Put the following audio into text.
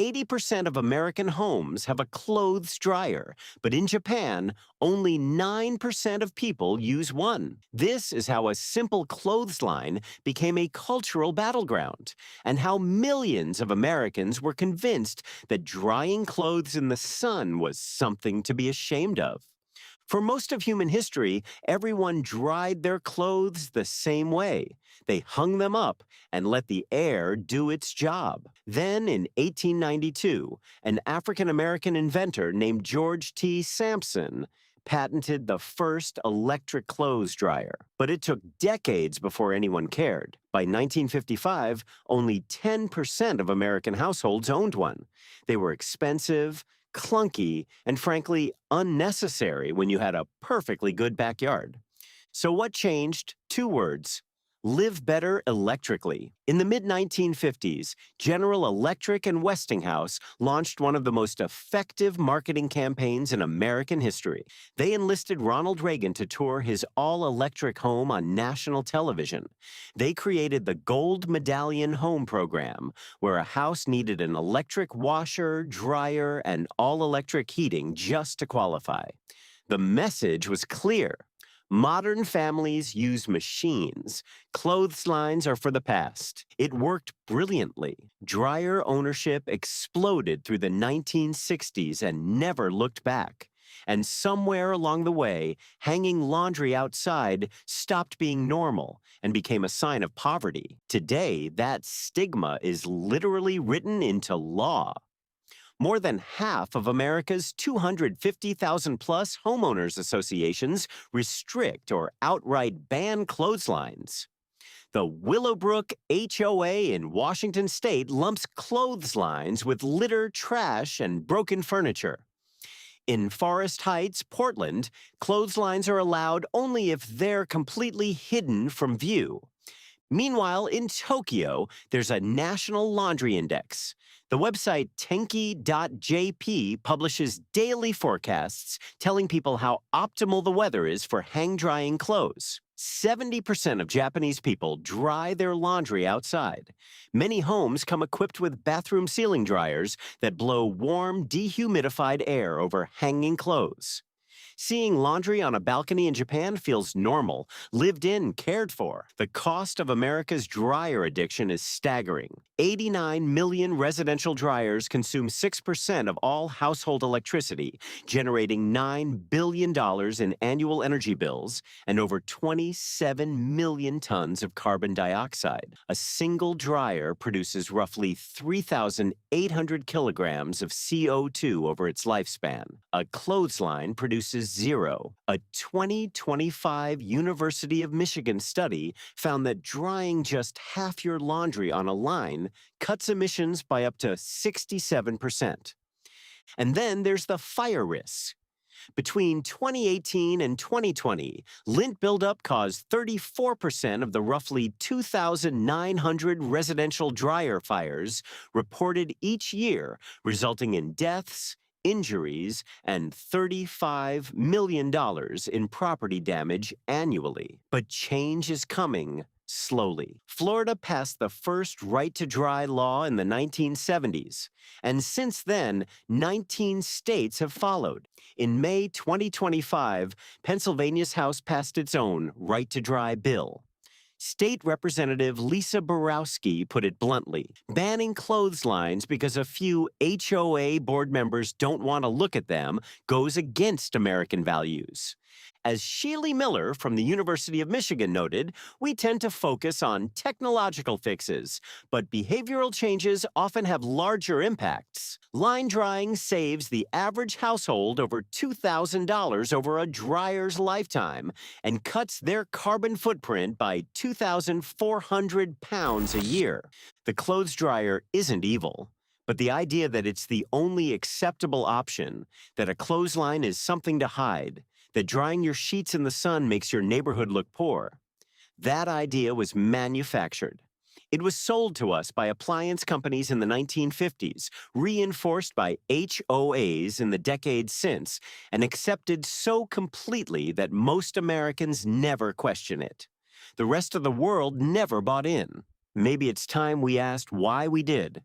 80% of American homes have a clothes dryer, but in Japan, only 9% of people use one. This is how a simple clothesline became a cultural battleground, and how millions of Americans were convinced that drying clothes in the sun was something to be ashamed of. For most of human history, everyone dried their clothes the same way. They hung them up and let the air do its job. Then, in 1892, an African American inventor named George T. Sampson patented the first electric clothes dryer. But it took decades before anyone cared. By 1955, only 10% of American households owned one. They were expensive, clunky, and frankly, unnecessary when you had a perfectly good backyard. So what changed? Two words: live better electrically. In the mid-1950s, General Electric and Westinghouse launched one of the most effective marketing campaigns in American history. They enlisted Ronald Reagan to tour his all-electric home on national television. They created the Gold Medallion Home program, where a house needed an electric washer, dryer, and all-electric heating just to qualify. The message was clear. Modern families use machines. Clotheslines are for the past. It worked brilliantly. Dryer ownership exploded through the 1960s and never looked back. And somewhere along the way, hanging laundry outside stopped being normal and became a sign of poverty. Today, that stigma is literally written into law. More than half of America's 250,000-plus homeowners associations restrict or outright ban clotheslines. The Willowbrook HOA in Washington State lumps clotheslines with litter, trash, and broken furniture. In Forest Heights, Portland, clotheslines are allowed only if they're completely hidden from view. Meanwhile, in Tokyo, there's a national laundry index. The website Tenki.jp publishes daily forecasts telling people how optimal the weather is for hang-drying clothes. 70% of Japanese people dry their laundry outside. Many homes come equipped with bathroom ceiling dryers that blow warm, dehumidified air over hanging clothes. Seeing laundry on a balcony in Japan feels normal, lived in, cared for. The cost of America's dryer addiction is staggering. 89 million residential dryers consume 6% of all household electricity, generating $9 billion in annual energy bills and over 27 million tons of carbon dioxide. A single dryer produces roughly 3,800 kilograms of CO2 over its lifespan. A clothesline produces zero. A 2025 University of Michigan study found that drying just half your laundry on a line cuts emissions by up to 67%. And then there's the fire risks. Between 2018 and 2020, lint buildup caused 34% of the roughly 2,900 residential dryer fires reported each year, resulting in deaths, injuries, and $35 million in property damage annually. But change is coming slowly. Florida passed the first right-to-dry law in the 1970s, and since then, 19 states have followed. In May 2025, Pennsylvania's House passed its own right-to-dry bill. State Representative Lisa Borowski put it bluntly: banning clotheslines because a few HOA board members don't want to look at them goes against American values. As Sheely Miller from the University of Michigan noted, we tend to focus on technological fixes, but behavioral changes often have larger impacts. Line drying saves the average household over $2,000 over a dryer's lifetime and cuts their carbon footprint by 2,400 pounds a year. The clothes dryer isn't evil, but the idea that it's the only acceptable option, that a clothesline is something to hide, that drying your sheets in the sun makes your neighborhood look poor, that idea was manufactured. It was sold to us by appliance companies in the 1950s, reinforced by HOAs in the decades since, and accepted so completely that most Americans never question it. The rest of the world never bought in. Maybe it's time we asked why we did.